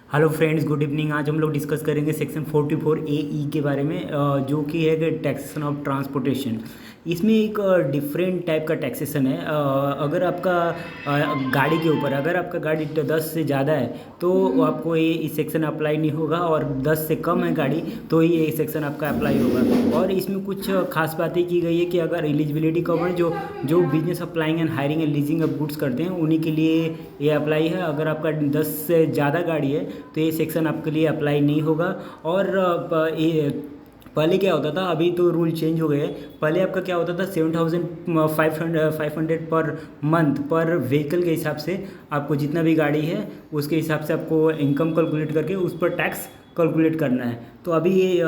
Hello friends, good evening. आज हम लोग डिस्कस करेंगे सेक्शन 44 ए ई के बारे में, जो कि है कि टैक्सेशन ऑफ ट्रांसपोर्टेशन। इसमें एक डिफरेंट टाइप का टैक्सेशन है। अगर आपका गाड़ी के ऊपर, अगर आपका गाड़ी 10 से ज़्यादा है तो आपको ये सेक्शन अप्लाई नहीं होगा, और 10 से कम है गाड़ी तो ये सेक्शन आपका अप्लाई होगा। और इसमें कुछ खास बातें की गई है कि अगर एलिजिबिलिटी कवर जो जो business applying and hiring and leasing of goods करते हैं उन्हीं के लिए ये अप्लाई है। अगर आपका 10 से ज़्यादा गाड़ी है तो ये सेक्शन आपके लिए अप्लाई नहीं होगा। और ये पहले क्या होता था, अभी तो रूल चेंज हो गए हैं। पहले आपका क्या होता था, 7,500 पर मंथ पर व्हीकल के हिसाब से आपको जितना भी गाड़ी है उसके हिसाब से आपको इनकम कैलकुलेट करके उस पर टैक्स कैलकुलेट करना है। तो अभी ये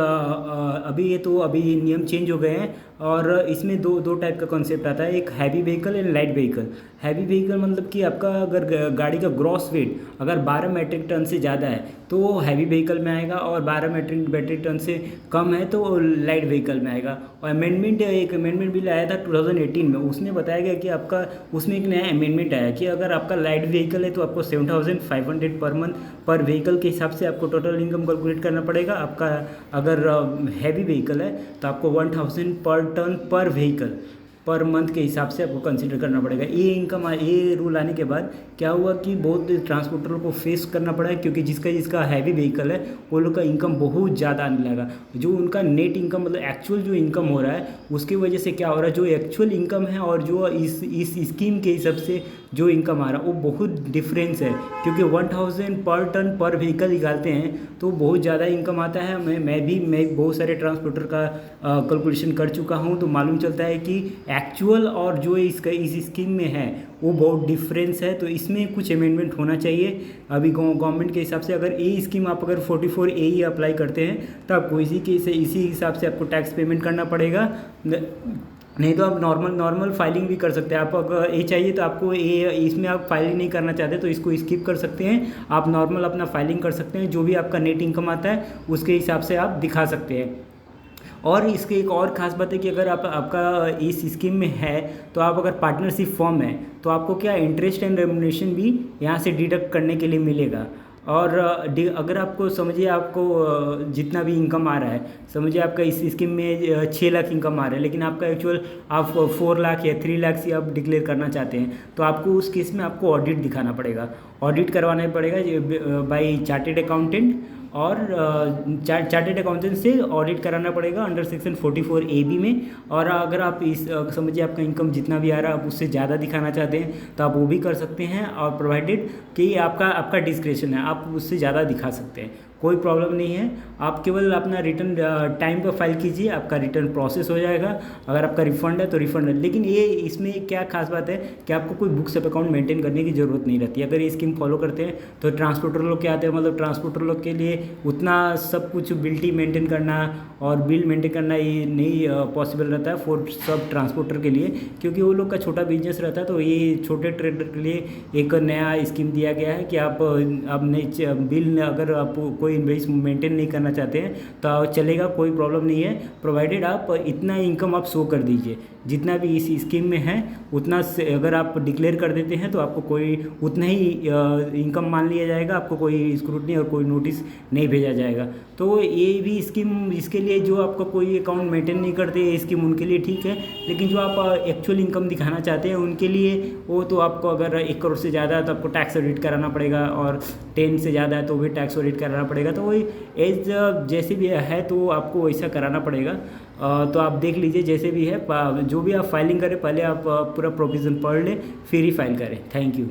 नियम चेंज हो गए हैं। और इसमें दो टाइप का कॉन्सेप्ट आता है, एक heavy vehicle and light vehicle. Heavy vehicle मतलब कि आपका अगर गाड़ी का ग्रॉस वेट अगर 12 मैट्रिक टन से ज़्यादा है तो वो हैवी व्हीकल में आएगा, और 12 मैट्रिक टन से कम है तो लाइट व्हीकल में आएगा। और एक अमेंडमेंट बिल आया था 2018 में, उसमें बताया गया कि आपका उसमें एक नया अमेंडमेंट आया कि अगर आपका लाइट व्हीकल है तो आपको 7,500 पर मंथ पर व्हीकल के हिसाब से आपको टोटल इनकम कैलकुलेट करना पड़ेगा। आपका अगर हैवी व्हीकल है तो आपको 1,000 पर टन पर व्हीकल पर मंथ के हिसाब से आपको कंसिडर करना पड़ेगा। ये रूल आने के बाद क्या हुआ कि बहुत ट्रांसपोर्टरों को फेस करना पड़ा है, क्योंकि जिसका हैवी व्हीकल है वो लोग का इनकम बहुत ज़्यादा आने लगा। जो उनका नेट इनकम मतलब एक्चुअल जो इनकम हो रहा है उसकी वजह से क्या हो रहा है, जो एक्चुअल इनकम है और जो इस स्कीम के हिसाब से जो इनकम आ रहा है वो बहुत डिफरेंस है। क्योंकि 1,000 पर टन पर व्हीकल निकालते हैं तो बहुत ज़्यादा इनकम आता है। मैं बहुत सारे ट्रांसपोर्टर का कैलकुलेशन कर चुका हूँ, तो मालूम चलता है कि एक्चुअल और जो इस स्कीम में है वो बहुत डिफरेंस है। तो इसमें कुछ अमेंडमेंट होना चाहिए अभी गवर्नमेंट के हिसाब से। अगर ये स्कीम आप अगर 44 ए ही अप्लाई करते हैं तो आपको इसी हिसाब से आपको टैक्स पेमेंट करना पड़ेगा। नहीं तो आप नॉर्मल फाइलिंग भी कर सकते हैं। आप अगर ये चाहिए तो आपको इसमें आप फाइलिंग नहीं करना चाहते तो इसको स्किप कर सकते हैं। आप नॉर्मल अपना फाइलिंग कर सकते हैं, जो भी आपका नेट इनकम आता है उसके हिसाब से आप दिखा सकते हैं। और इसके एक और ख़ास बात है कि अगर आपका इस स्कीम में है तो आप अगर पार्टनरशिप फॉर्म है तो आपको क्या इंटरेस्ट एंड रेम्युनरेशन भी यहाँ से डिडक्ट करने के लिए मिलेगा। और अगर आपको समझिए आपको जितना भी इनकम आ रहा है, समझिए आपका इस स्कीम में 6 लाख इनकम आ रहा है, लेकिन आपका एक्चुअल आप 4 लाख या 3 लाख से आप डिक्लेयर करना चाहते हैं तो आपको उस केस में आपको ऑडिट दिखाना पड़ेगा। ऑडिट करवाना पड़ेगा बाई चार्टेड अकाउंटेंट, और चार्टेड अकाउंटेंट से ऑडिट कराना पड़ेगा अंडर सेक्शन 44 ए बी में। और अगर आप समझिए आपका इनकम जितना भी आ रहा है आप उससे ज़्यादा दिखाना चाहते हैं तो आप वो भी कर सकते हैं, और प्रोवाइडेड कि आपका डिस्क्रिप्शन है, आप उससे ज़्यादा दिखा सकते हैं, कोई प्रॉब्लम नहीं है। आप केवल अपना रिटर्न टाइम पर फाइल कीजिए, आपका रिटर्न प्रोसेस हो जाएगा। अगर आपका रिफंड है तो रिफंड है। लेकिन ये इसमें क्या खास बात है कि आपको कोई बुक्स ऑफ अकाउंट मेंटेन करने की ज़रूरत नहीं रहती। अगर ये स्कीम फॉलो करते हैं तो ट्रांसपोर्टर लोग क्या आते हैं, मतलब ट्रांसपोर्टर लोग के लिए उतना सब कुछ बिल्टी मेंटेन करना और बिल मेंटेन करना ये नहीं पॉसिबल रहता है फॉर सब ट्रांसपोर्टर के लिए, क्योंकि वो लोग का छोटा बिजनेस रहता है। तो ये छोटे ट्रेडर के लिए एक नया स्कीम दिया गया है कि आप नहीं बिल अगर आप कोई इन्वेस्ट मेंटेन नहीं करना चाहते हैं तो चलेगा, कोई प्रॉब्लम नहीं है, प्रोवाइडेड आप इतना इनकम आप शो कर दीजिए जितना भी इस स्कीम में है उतना से अगर आप डिक्लेयर कर देते हैं तो आपको कोई उतना ही इनकम मान लिया जाएगा, आपको कोई स्क्रूटनी और कोई नोटिस नहीं भेजा जाएगा। तो ये भी स्कीम इसके लिए जो आपका कोई अकाउंट मेंटेन नहीं करते ये स्कीम उनके लिए ठीक है। लेकिन जो आप एक्चुअल इनकम दिखाना चाहते हैं उनके लिए वो तो आपको अगर 1 करोड़ से ज़्यादा है तो आपको टैक्स ऑडिट कराना पड़ेगा, और 10 से ज़्यादा है तो भी टैक्स ऑडिट कराना पड़ेगा। तो वही एज जैसे भी है तो आपको वैसा कराना पड़ेगा। तो आप देख लीजिए जैसे भी है, जो भी आप फाइलिंग करें पहले आप पूरा प्रोविज़न पढ़ लें फिर ही फाइल करें। Thank you.